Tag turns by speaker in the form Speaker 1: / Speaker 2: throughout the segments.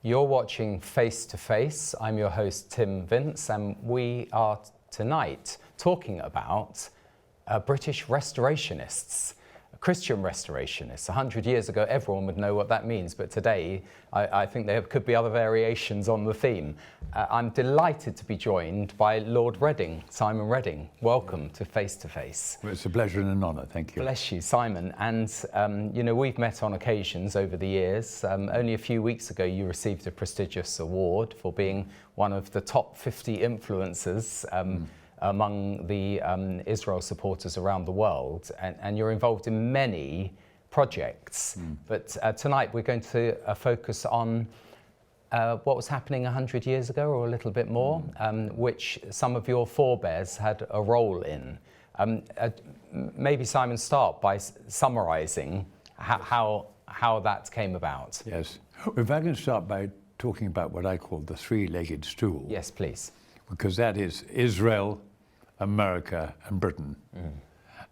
Speaker 1: You're watching Face to Face. I'm your host, Tim Vince, and we are tonight talking about British Restorationists, Christian Restorationists. 100 years ago, everyone would know what that means, but today, I think there could be other variations on the theme. I'm delighted to be joined by Lord Reading, Simon Reading. Welcome to Face to Face.
Speaker 2: Well, it's a pleasure and an honour, thank you.
Speaker 1: Bless you, Simon. And, you know, we've met on occasions over the years. Only a few weeks ago, you received a prestigious award for being one of the top 50 influencers among the Israel supporters around the world, and you're involved in many projects. But tonight we're going to focus on what was happening 100 years ago, or a little bit more, which some of your forebears had a role in. Maybe Simon, start by summarising how that came about.
Speaker 2: Yes. If I can start by talking about what I call the three-legged stool.
Speaker 1: Yes, please.
Speaker 2: Because that is Israel, America and Britain.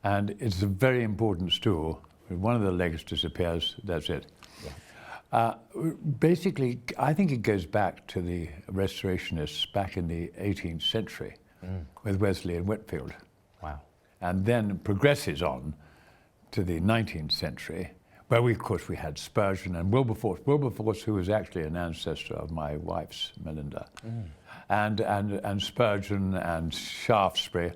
Speaker 2: And it's a very important stool. If one of the legs disappears, that's it. Yeah. Basically, I think it goes back to the Restorationists back in the 18th century with Wesley and Whitefield.
Speaker 1: Wow.
Speaker 2: And then progresses on to the 19th century, where of course we had Spurgeon and Wilberforce, who was actually an ancestor of my wife's, Melinda. And Spurgeon and Shaftesbury,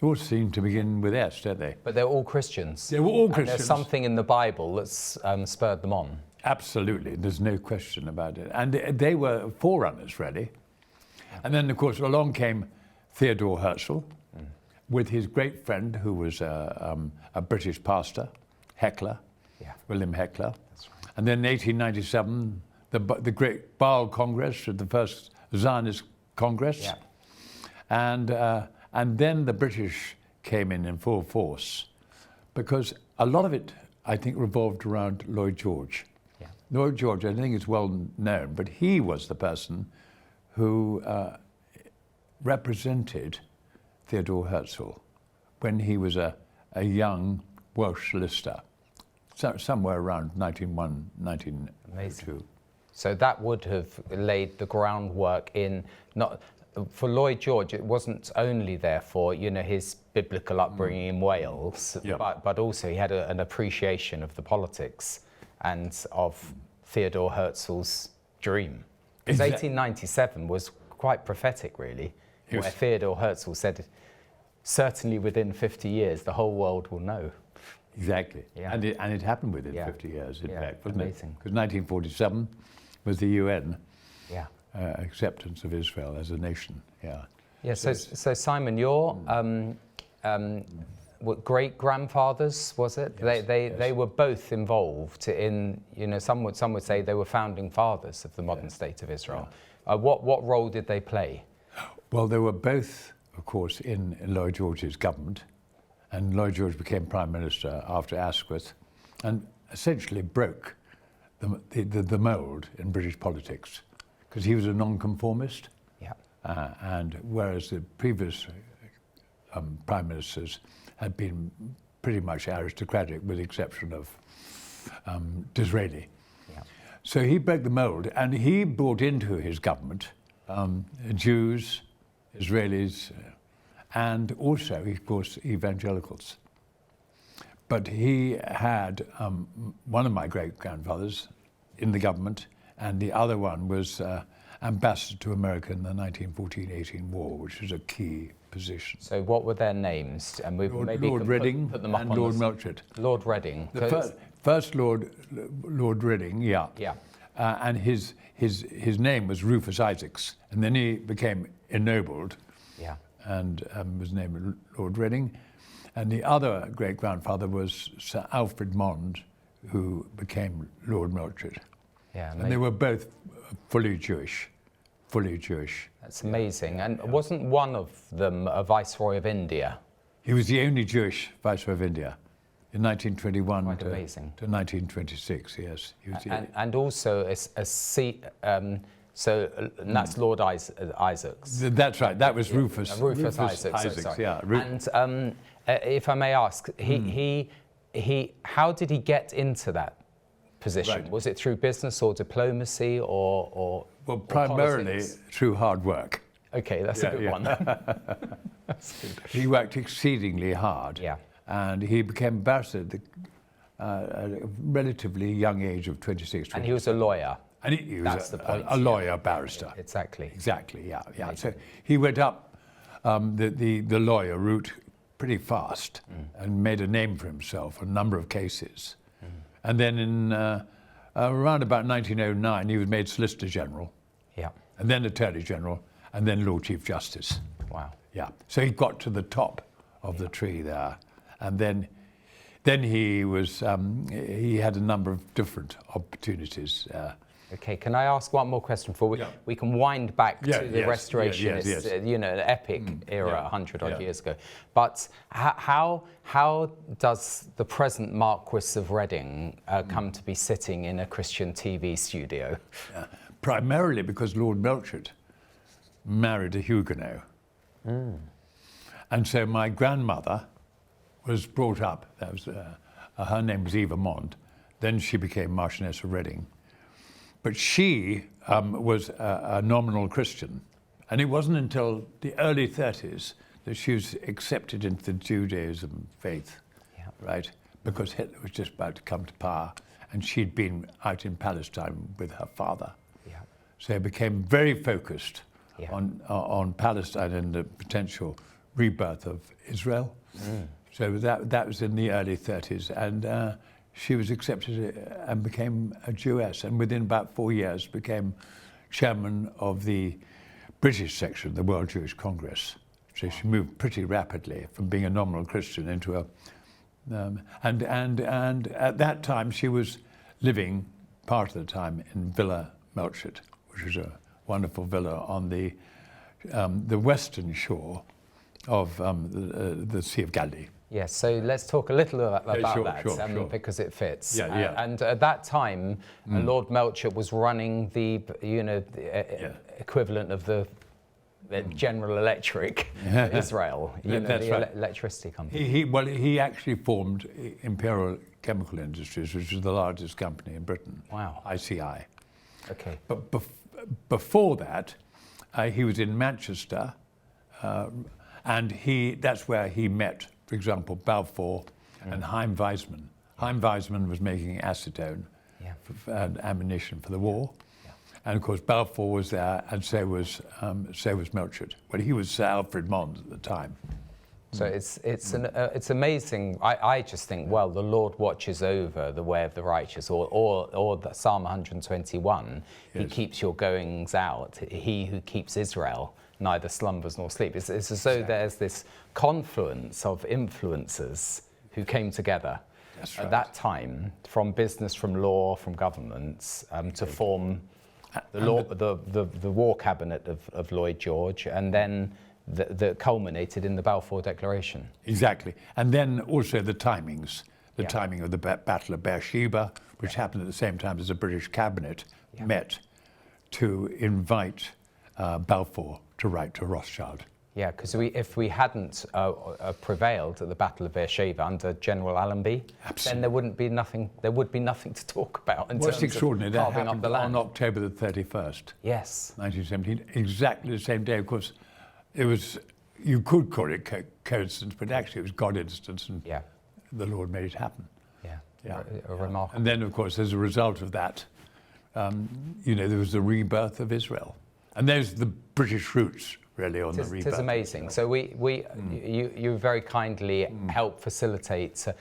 Speaker 2: all seem to begin with S, don't they?
Speaker 1: But they're all Christians.
Speaker 2: They were all
Speaker 1: And
Speaker 2: Christians.
Speaker 1: there's something in the Bible that's spurred them on.
Speaker 2: Absolutely, there's no question about it. And they were forerunners, really. And then, of course, along came Theodore Herzl with his great friend, who was a British pastor, Heckler, William Heckler. That's right. And then in 1897, the great Baal Congress, the first Zionist Congress. Yeah. And then the British came in full force, because a lot of it, I think, revolved around Lloyd George. Yeah. Lloyd George, I think it's well known, but he was the person who represented Theodore Herzl when he was a young Welsh solicitor, somewhere around 1901, 1902.
Speaker 1: Amazing. So that would have laid the groundwork in, not for Lloyd George. It wasn't only therefore, you know, his biblical upbringing in Wales, but also he had an appreciation of the politics and of Theodore Herzl's dream. Because 1897 was quite prophetic, really, where Theodore Herzl said, certainly within 50 years, the whole world will know.
Speaker 2: Exactly. Yeah. And it happened within 50 years, in fact, wasn't it? Because 1947 was the UN acceptance of Israel as a nation. Yeah. Yeah.
Speaker 1: So Simon, your great grandfathers, was it? Yes, they were both involved in, you know, some would say they were founding fathers of the modern state of Israel. Yeah. What role did they play?
Speaker 2: Well, they were both, of course, in Lloyd George's government, and Lloyd George became Prime Minister after Asquith, and essentially broke the mould in British politics, because he was a nonconformist. Yeah. And whereas the previous Prime Ministers had been pretty much aristocratic, with the exception of Disraeli. Yeah. So he broke the mould, and he brought into his government Jews, Israelis, and also, of course, evangelicals. But he had one of my great-grandfathers in the government, and the other one was ambassador to America in the 1914-18 war, which was a key position.
Speaker 1: So what were their names? And
Speaker 2: Lord Reading
Speaker 1: put them up
Speaker 2: and
Speaker 1: on
Speaker 2: Lord Melchett.
Speaker 1: Lord Reading.
Speaker 2: The first Lord Reading, yeah. And his name was Rufus Isaacs, and then he became ennobled. Yeah. And was named Lord Reading. And the other great-grandfather was Sir Alfred Mond, who became Lord Melchett. Yeah, and they were both fully Jewish.
Speaker 1: That's amazing. And wasn't one of them a Viceroy of India?
Speaker 2: He was the only Jewish Viceroy of India in 1921 to 1926, yes. He was
Speaker 1: and also a seat... So that's Lord Isaacs.
Speaker 2: That's right. That was Rufus.
Speaker 1: Rufus Isaacs.
Speaker 2: Yeah.
Speaker 1: And if I may ask, how did he get into that position?
Speaker 2: Right.
Speaker 1: Was it through business or diplomacy or
Speaker 2: Well,
Speaker 1: or
Speaker 2: primarily
Speaker 1: politics?
Speaker 2: through hard work.
Speaker 1: Okay, that's a good one. That's good.
Speaker 2: He worked exceedingly hard.
Speaker 1: Yeah.
Speaker 2: And he became ambassador at a relatively young age of 26.
Speaker 1: And he was a lawyer.
Speaker 2: And he was
Speaker 1: That's the point.
Speaker 2: a lawyer, barrister.
Speaker 1: Exactly.
Speaker 2: Exactly, yeah. So he went up the lawyer route pretty fast and made a name for himself, a number of cases. And then in around about 1909, he was made Solicitor General,
Speaker 1: Yeah.
Speaker 2: and then Attorney General, and then Lord Chief Justice.
Speaker 1: Wow.
Speaker 2: Yeah. So he got to the top of the tree there, and then he was he had a number of different opportunities.
Speaker 1: Okay, can I ask one more question before we can wind back to the Restorationists,
Speaker 2: yes.
Speaker 1: The epic era 100 odd years ago. But how does the present Marquis of Reading come to be sitting in a Christian TV studio?
Speaker 2: Primarily because Lord Melchett married a Huguenot. And so my grandmother was brought up, that was, her name was Eva Mond, then she became Marchioness of Reading. But she was a nominal Christian. And it wasn't until the early 30s that she was accepted into the Judaism faith, right? Because Hitler was just about to come to power, and she'd been out in Palestine with her father. So it became very focused on Palestine and the potential rebirth of Israel. So that was in the early 30s, and she was accepted and became a Jewess, and within about 4 years became chairman of the British section of the World Jewish Congress. So she moved pretty rapidly from being a nominal Christian into a, and at that time she was living part of the time in Villa Melchett, which is a wonderful villa on the western shore of the Sea of Galilee.
Speaker 1: Yes, so let's talk a little about that,
Speaker 2: sure.
Speaker 1: because it fits.
Speaker 2: Yeah.
Speaker 1: And at that time, Lord Melchett was running the equivalent of the General Electric Israel,
Speaker 2: right.
Speaker 1: Electricity company.
Speaker 2: He actually formed Imperial Chemical Industries, which is the largest company in Britain.
Speaker 1: Wow.
Speaker 2: ICI.
Speaker 1: Okay.
Speaker 2: But before that, he was in Manchester, and that's where he met, for example, Balfour and Chaim Weizmann. Chaim Weizmann was making acetone and ammunition for the war. And of course, Balfour was there, and so was Melchett. Well, he was Sir Alfred Mond at the time.
Speaker 1: So it's amazing. I just think, well, the Lord watches over the way of the righteous, or the Psalm 121. He keeps your goings out. He who keeps Israel neither slumbers nor sleeps. It's as though there's this confluence of influences who came together at that time, from business, from law, from governments, to form the war cabinet of Lloyd George, and then that culminated in the Balfour Declaration.
Speaker 2: Exactly. And then also the timings, timing of the Battle of Beersheba, which happened at the same time as the British cabinet met to invite Balfour to write to Rothschild.
Speaker 1: Yeah, because if we hadn't prevailed at the Battle of Beersheba under General Allenby, then there would be nothing to talk about in terms
Speaker 2: extraordinary,
Speaker 1: of
Speaker 2: that
Speaker 1: carving up
Speaker 2: happened
Speaker 1: the land.
Speaker 2: on October the 31st.
Speaker 1: Yes.
Speaker 2: 1917, exactly the same day. Of course, it was, you could call it coincidence, but actually it was God instance, and the Lord made it happen.
Speaker 1: Yeah. Remarkable.
Speaker 2: And then, of course, as a result of that, there was the rebirth of Israel. And there's the British roots, really, on the rebirth.
Speaker 1: It is amazing. So you very kindly helped facilitate the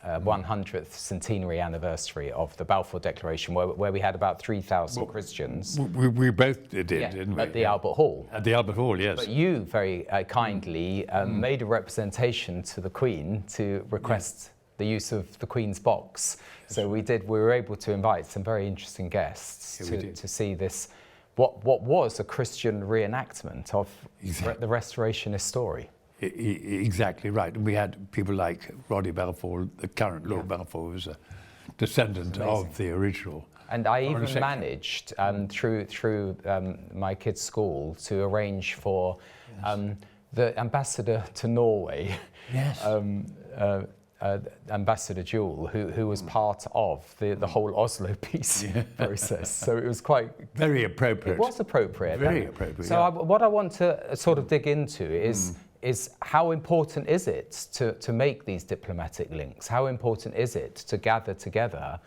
Speaker 1: 100th centenary anniversary of the Balfour Declaration, where we had about 3,000 Christians.
Speaker 2: We both did, didn't we?
Speaker 1: At the Albert Hall.
Speaker 2: At the Albert Hall, yes.
Speaker 1: But you very kindly made a representation to the Queen to request the use of the Queen's box. So we were able to invite some very interesting guests to see this, what was a Christian reenactment of the Restorationist story.
Speaker 2: Exactly right. And we had people like Roddy Balfour, the current Lord Balfour, was a descendant of the original.
Speaker 1: And I even managed, through my kids' school, to arrange for the ambassador to Norway, Ambassador Jewell, who was part of the whole Oslo peace process. So it was quite...
Speaker 2: Very appropriate.
Speaker 1: It was appropriate.
Speaker 2: Very appropriate,
Speaker 1: So what I want to sort of dig into is how important is it to make these diplomatic links? How important is it to gather together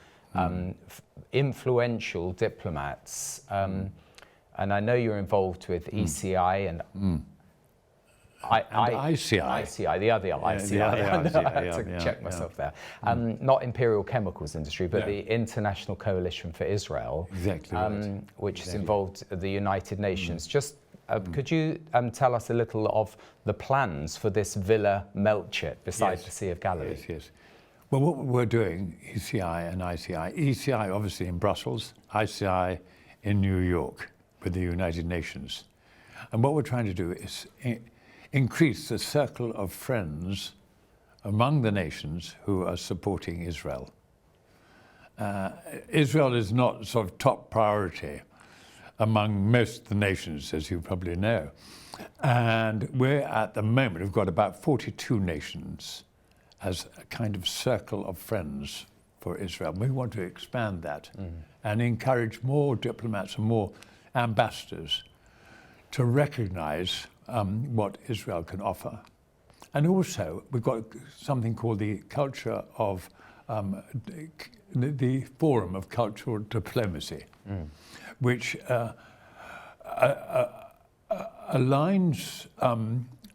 Speaker 1: influential diplomats? And I know you're involved with ECI and ICI, the other ICI. I had to check myself there. Not Imperial Chemicals Industry, but the International Coalition for Israel, which is involved in the United Nations. Just could you tell us a little of the plans for this Villa Melchett beside the Sea of Galilee?
Speaker 2: Yes. Well, what we're doing, ECI and ICI, ECI obviously in Brussels, ICI in New York with the United Nations. And what we're trying to do is increase the circle of friends among the nations who are supporting Israel. Israel is not sort of top priority among most of the nations, as you probably know. And we're at the moment, we've got about 42 nations as a kind of circle of friends for Israel. We want to expand that and encourage more diplomats and more ambassadors to recognize what Israel can offer. And also, we've got something called the culture of, the Forum of Cultural Diplomacy, which aligns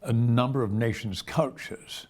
Speaker 2: a number of nations' cultures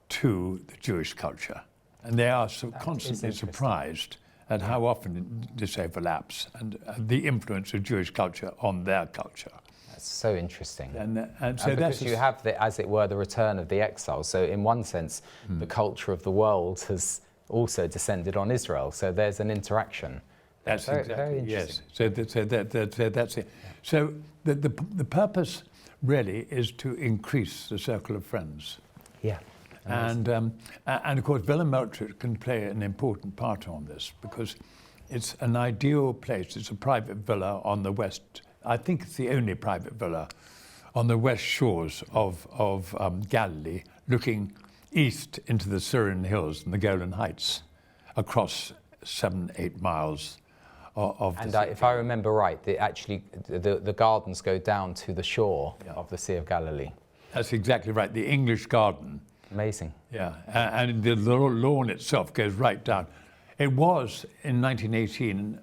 Speaker 2: to the Jewish culture. And they are constantly surprised at how often this overlaps and the influence of Jewish culture on their culture.
Speaker 1: That's so interesting.
Speaker 2: And so
Speaker 1: because you have, as it were, the return of the exiles. So in one sense, the culture of the world has also descended on Israel. So there's an interaction.
Speaker 2: That's
Speaker 1: very interesting.
Speaker 2: Yes. So that's it. So the purpose really is to increase the circle of friends.
Speaker 1: Yeah.
Speaker 2: And of course, Villa Melchett can play an important part on this because it's an ideal place. It's a private villa on the west. I think it's the only private villa on the west shores of Galilee, looking east into the Syrian hills and the Golan Heights, across 7-8 miles of the sea.
Speaker 1: If I remember right, the gardens go down to the shore of the Sea of Galilee.
Speaker 2: That's exactly right. The English Garden.
Speaker 1: Amazing.
Speaker 2: Yeah, and the lawn itself goes right down. It was in 1918,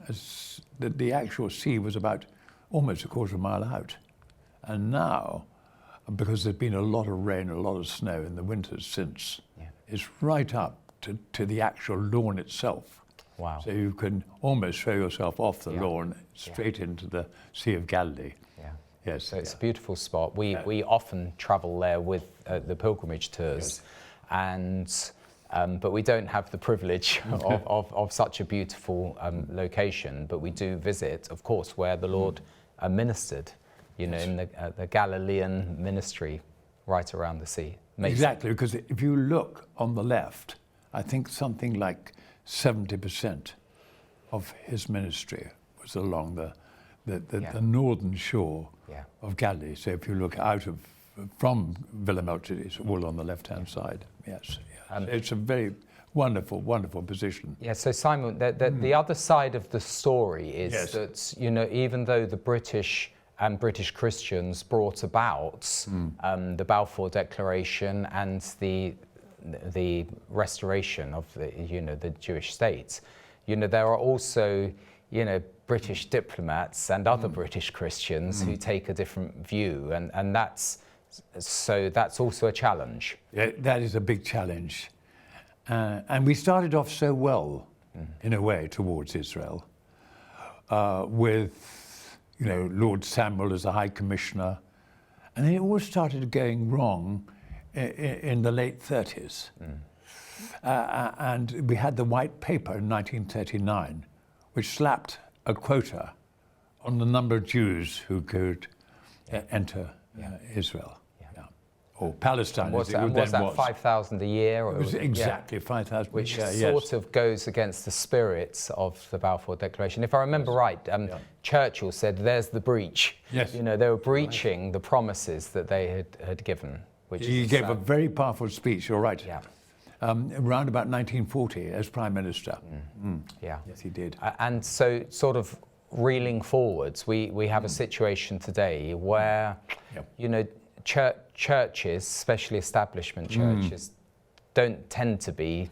Speaker 2: the actual sea was about almost a quarter of a mile out. And now, because there's been a lot of rain, a lot of snow in the winters since, it's right up to the actual lawn itself.
Speaker 1: Wow.
Speaker 2: So you can almost throw yourself off the lawn straight into the Sea of Galilee.
Speaker 1: Yeah.
Speaker 2: Yes.
Speaker 1: So it's a beautiful spot. We often travel there with the pilgrimage tours, but we don't have the privilege of such a beautiful location. But we do visit, of course, where the Lord ministered, in the Galilean ministry right around the sea. Amazing.
Speaker 2: Exactly, because if you look on the left, I think something like 70% of his ministry was along the northern shore of Galilee. So if you look from Villa Melchett, it's all on the left-hand side. Yes. It's a very wonderful, wonderful position.
Speaker 1: Yeah. So Simon, the other side of the story is that even though the British and British Christians brought about the Balfour Declaration and the restoration of the Jewish state, there are also British diplomats and other British Christians who take a different view, and that's also a challenge.
Speaker 2: Yeah, that is a big challenge, and we started off so well in a way towards Israel with Lord Samuel as the High Commissioner, and then it all started going wrong in the late 30s. And we had the White Paper in 1939, which slapped a quota on the number of Jews who could enter Israel. Or Palestine.
Speaker 1: Was that 5,000 a year? Or
Speaker 2: it was exactly 5,000.
Speaker 1: Which sort of goes against the spirit of the Balfour Declaration. If I remember right, Churchill said, "There's the breach."
Speaker 2: Yes.
Speaker 1: They were breaching the promises that they had given.
Speaker 2: He gave a very powerful speech. You're right.
Speaker 1: Yeah.
Speaker 2: around about 1940 as Prime Minister.
Speaker 1: Yeah.
Speaker 2: Yes, he did.
Speaker 1: And so sort of reeling forwards, we have a situation today where, you know, churches, especially establishment churches, don't tend to be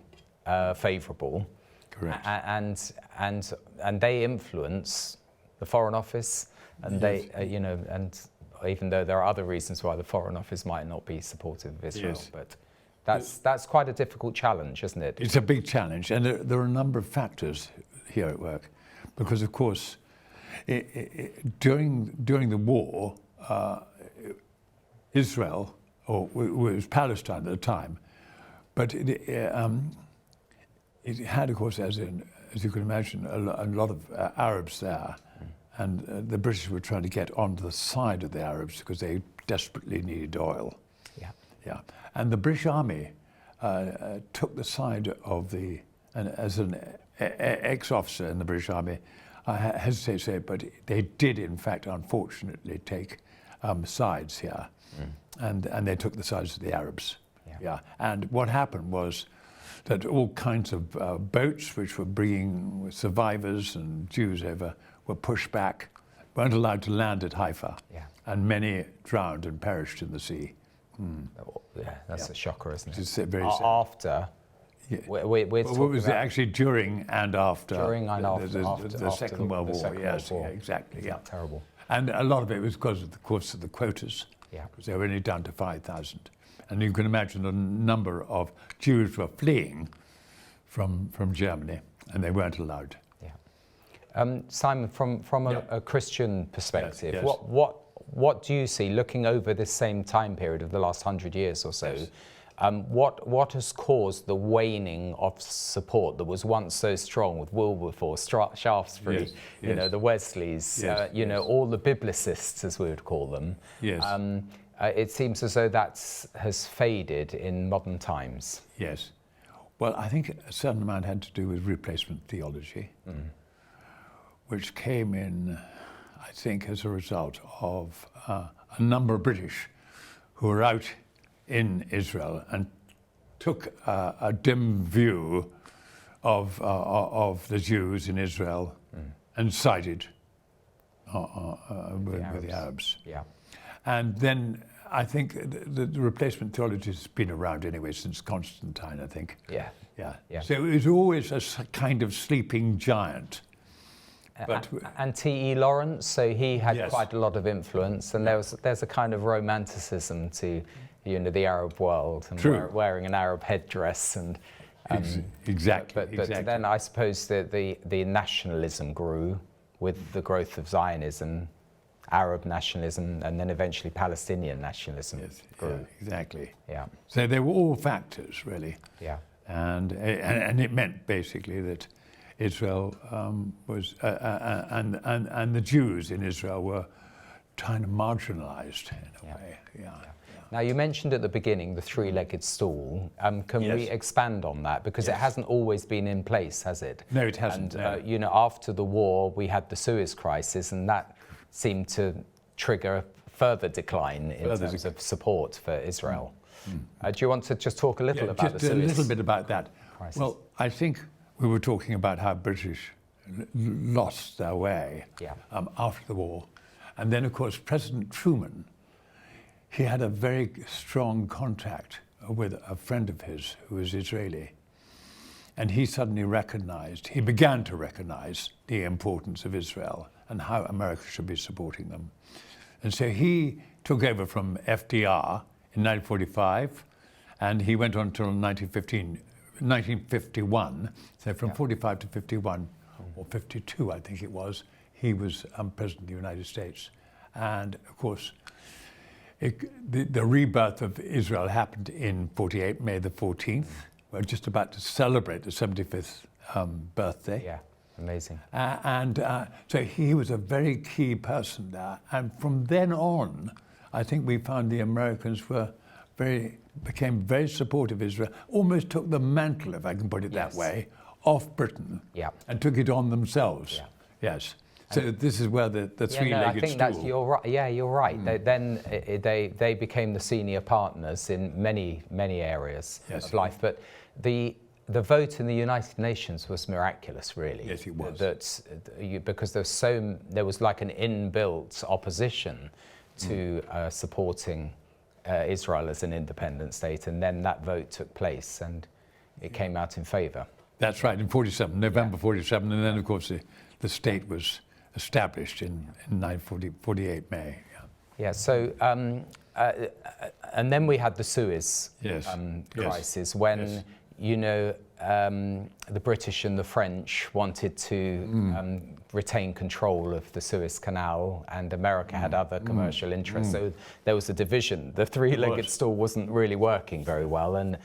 Speaker 1: favourable.
Speaker 2: Correct.
Speaker 1: And they influence the Foreign Office, and they, you know, and even though there are other reasons why the Foreign Office might not be supportive of Israel, but that's quite a difficult challenge, isn't it?
Speaker 2: It's a big challenge, and there are a number of factors here at work, because of course, during the war, Israel, or it was Palestine at the time, but it had, of course, as you can imagine, a lot of Arabs there, and the British were trying to get onto the side of the Arabs because they desperately needed oil. Yeah. And the British Army took the side of the, and as an ex-officer in the British Army, I hesitate to say it, but they did, in fact, unfortunately, take sides here, and they took the sides of the Arabs. Yeah. And what happened was that all kinds of boats which were bringing survivors and Jews over were pushed back, weren't allowed to land at Haifa, and many drowned and perished in the sea.
Speaker 1: Yeah, that's a shocker, isn't it?
Speaker 2: It's very sad.
Speaker 1: After, we're talking
Speaker 2: what was
Speaker 1: about
Speaker 2: it actually during and after?
Speaker 1: During and after
Speaker 2: the Second World War. Yes,
Speaker 1: War.
Speaker 2: yeah, exactly. Yeah,
Speaker 1: terrible.
Speaker 2: And a lot of it was because of the course of the quotas.
Speaker 1: Yeah,
Speaker 2: because they were only down to 5,000, and you can imagine the number of Jews were fleeing from Germany, and they weren't allowed.
Speaker 1: Simon, from a Christian perspective,
Speaker 2: Yes.
Speaker 1: what do you see looking over this same time period of the last 100 years or so? What has caused the waning of support that was once so strong with Wilberforce, Shaftesbury, you know, the Wesleys, you know, all the biblicists, as we would call them?
Speaker 2: Yes.
Speaker 1: It seems as though that has faded in modern times.
Speaker 2: Yes. Well, I think a certain amount had to do with replacement theology, which came in, I think, as a result of a number of British who were out in Israel and took a dim view of the Jews in Israel and sided with the Arabs.
Speaker 1: Yeah.
Speaker 2: And then I think the replacement theology has been around anyway since Constantine, I think.
Speaker 1: Yeah.
Speaker 2: So it was always a kind of sleeping giant. But
Speaker 1: and T.E. Lawrence, so he had quite a lot of influence, and there's a kind of romanticism to, you know, the Arab world and wearing an Arab headdress and
Speaker 2: exactly.
Speaker 1: But then I suppose the nationalism grew with the growth of Zionism, Arab nationalism, and then eventually Palestinian nationalism grew.
Speaker 2: Exactly.
Speaker 1: Yeah.
Speaker 2: So they were all factors, really.
Speaker 1: Yeah.
Speaker 2: And it meant basically that Israel was, and the Jews in Israel were kind of marginalized in a way. Yeah.
Speaker 1: Now, you mentioned at the beginning the three-legged stool. Can we expand on that? Because it hasn't always been in place, has it?
Speaker 2: No, it hasn't.
Speaker 1: And, you know, after the war, we had the Suez crisis, and that seemed to trigger further decline in terms of support for Israel. Do you want to just talk a little about the Suez
Speaker 2: crisis? A little bit about that.
Speaker 1: Crisis.
Speaker 2: Well, I think we were talking about how British lost their way after the war. And then, of course, President Truman, he had a very strong contact with a friend of his who was Israeli. And he suddenly he began to recognize the importance of Israel and how America should be supporting them. And so he took over from FDR in 1945, and he went on until 1951. So from 45 to 51, or 52, I think it was, he was President of the United States. And of course, the rebirth of Israel happened in 48, May the 14th. We're just about to celebrate the 75th birthday.
Speaker 1: Yeah, amazing.
Speaker 2: So he was a very key person there. And from then on, I think we found the Americans became very supportive of Israel, almost took the mantle, if I can put it that way, off Britain and took it on themselves.
Speaker 1: Yeah.
Speaker 2: Yes. So this is where the three-legged
Speaker 1: I think
Speaker 2: stool.
Speaker 1: you're right. Yeah, you're right. They became the senior partners in many areas of life. But the vote in the United Nations was miraculous, really.
Speaker 2: Yes, it was.
Speaker 1: Because there was like an inbuilt opposition to supporting Israel as an independent state, and then that vote took place, and it came out in favour.
Speaker 2: That's right, in 47, November 47, and then of course the state was established in 1948 May.
Speaker 1: Yeah. So and then we had the Suez crisis when the British and the French wanted to retain control of the Suez Canal, and America had other commercial interests. So there was a division. The three-legged stool wasn't really working very well, and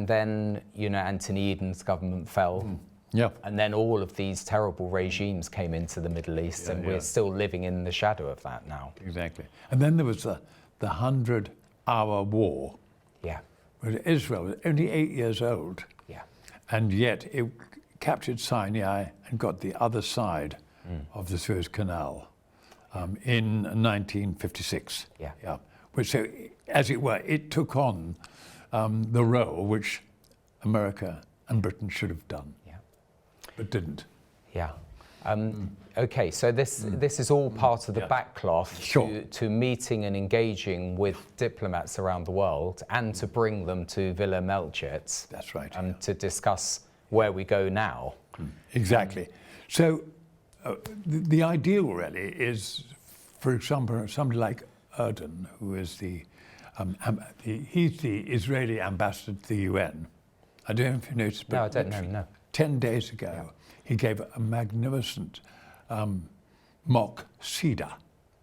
Speaker 1: then Anthony Eden's government fell.
Speaker 2: Yeah.
Speaker 1: And then all of these terrible regimes came into the Middle East, and we're still living in the shadow of that now.
Speaker 2: Exactly. And then there was the 100-hour war.
Speaker 1: Yeah.
Speaker 2: Where Israel was only 8 years old.
Speaker 1: Yeah.
Speaker 2: And yet it captured Sinai and got the other side of the Suez Canal in 1956.
Speaker 1: Yeah.
Speaker 2: Yeah. Which, so, as it were, it took on the role which America and Britain should have done. But didn't.
Speaker 1: Yeah. Okay, so this is all part of the backcloth to meeting and engaging with diplomats around the world, and to bring them to Villa Melchett.
Speaker 2: That's right.
Speaker 1: To discuss where we go now.
Speaker 2: Exactly. So the ideal really is, for example, somebody like Erdogan, who is he's the Israeli ambassador to the UN. I don't know if you noticed, but
Speaker 1: no, I don't know. No.
Speaker 2: 10 days ago, he gave a magnificent mock CEDA,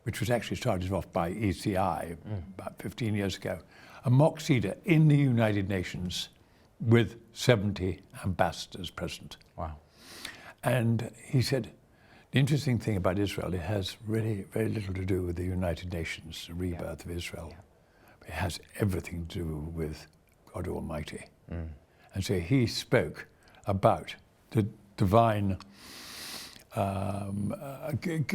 Speaker 2: which was actually started off by ECI about 15 years ago, a mock CEDA in the United Nations with 70 ambassadors present.
Speaker 1: Wow.
Speaker 2: And he said, the interesting thing about Israel, it has really very little to do with the United Nations, the rebirth of Israel. Yeah. It has everything to do with God Almighty. And so he spoke about the divine, how can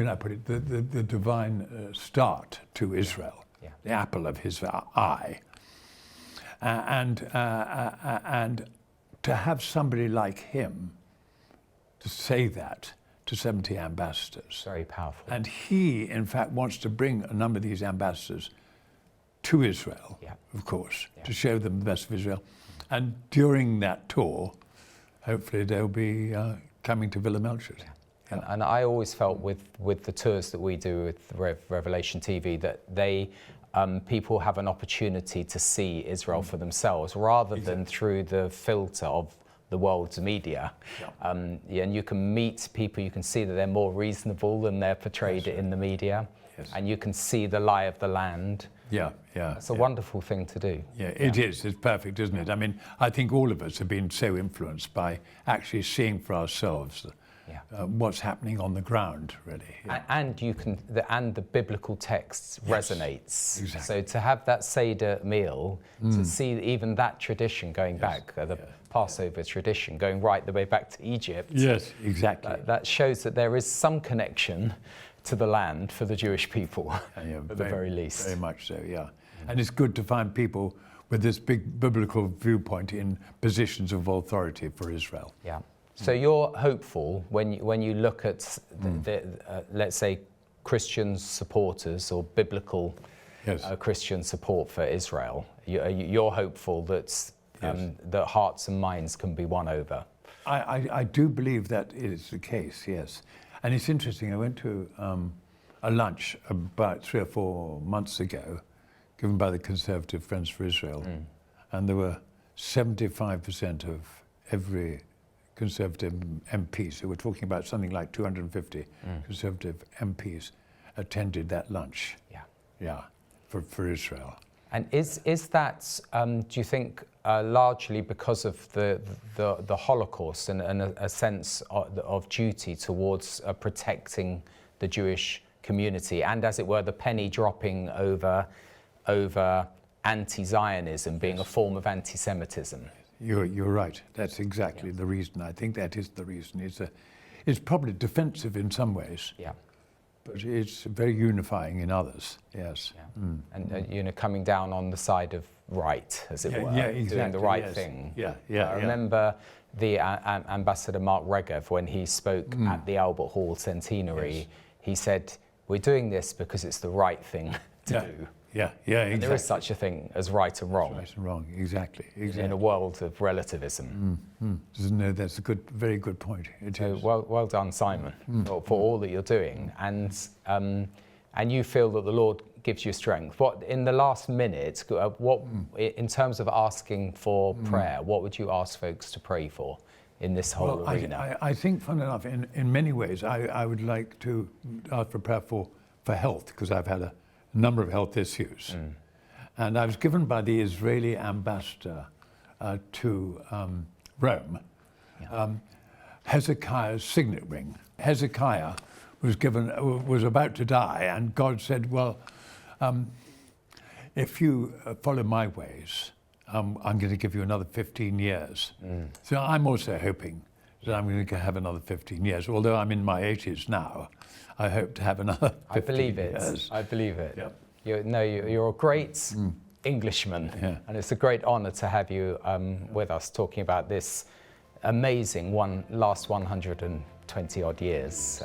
Speaker 2: I put it? The divine start to Israel, the apple of his eye, and to have somebody like him to say that to 70 ambassadors.
Speaker 1: Very powerful.
Speaker 2: And he, in fact, wants to bring a number of these ambassadors to Israel, of course, to show them the best of Israel. And during that tour, hopefully they'll be coming to Villa Melchett.
Speaker 1: Yeah. And I always felt with the tours that we do with Revelation TV that people have an opportunity to see Israel for themselves, rather than through the filter of the world's media. And you can meet people, you can see that they're more reasonable than they're portrayed in the media. And you can see the lie of the land. It's a wonderful thing to do.
Speaker 2: It is. It's perfect, isn't it? I mean, I think all of us have been so influenced by actually seeing for ourselves what's happening on the ground, really.
Speaker 1: And the biblical text resonates.
Speaker 2: Exactly.
Speaker 1: So to have that Seder meal, to see even that tradition going back, the Passover tradition going right the way back to Egypt.
Speaker 2: Yes, exactly.
Speaker 1: That shows that there is some connection to the land for the Jewish people, at the very least.
Speaker 2: Very much so, yeah. And it's good to find people with this big biblical viewpoint in positions of authority for Israel.
Speaker 1: Yeah. So you're hopeful when you look at let's say, Christian supporters or biblical Christian support for Israel. You're hopeful that that hearts and minds can be won over.
Speaker 2: I do believe that is the case, yes. And it's interesting, I went to a lunch about 3 or 4 months ago, given by the Conservative Friends for Israel, and there were 75% of every Conservative MP, so we're talking about something like 250 Conservative MPs attended that lunch. For Israel.
Speaker 1: And is that, do you think, largely because of the Holocaust and a sense of duty towards protecting the Jewish community, and as it were the penny dropping over anti-Zionism being a form of anti-Semitism?
Speaker 2: You're right. That's exactly the reason. I think that is the reason. It's probably defensive in some ways.
Speaker 1: Yeah.
Speaker 2: But it's very unifying in others. Yes.
Speaker 1: Yeah. And coming down on the side of right, as it were,
Speaker 2: exactly,
Speaker 1: doing the right
Speaker 2: yes.
Speaker 1: thing.
Speaker 2: Yeah.
Speaker 1: I remember the Ambassador Mark Regev, when he spoke at the Albert Hall centenary, he said, "We're doing this because it's the right thing to do."
Speaker 2: Yeah, exactly.
Speaker 1: There is such a thing as right and wrong.
Speaker 2: Right and wrong, exactly.
Speaker 1: In a world of relativism.
Speaker 2: No, that's a very good point.
Speaker 1: Well done, Simon, for all that you're doing, and you feel that the Lord gives you strength. What in the last minute? In terms of asking for prayer, what would you ask folks to pray for in this whole arena?
Speaker 2: I think, fun enough, in many ways, I would like to ask for prayer for health, because I've had a number of health issues. And I was given by the Israeli ambassador to Rome Hezekiah's signet ring. Hezekiah was about to die, and God said, well, if you follow my ways, I'm going to give you another 15 years. So I'm also hoping that I'm going to have another 15 years. Although I'm in my 80s now, I hope to have another 15 years.
Speaker 1: I believe it.
Speaker 2: Yep.
Speaker 1: You're a great Englishman, and it's a great honour to have you with us talking about this amazing last 120 odd years.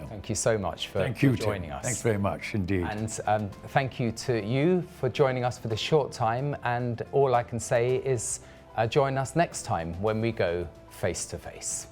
Speaker 1: Thank you so much for joining us.
Speaker 2: Thanks very much indeed.
Speaker 1: And thank you to you for joining us for this short time. And all I can say is join us next time when we go face to face.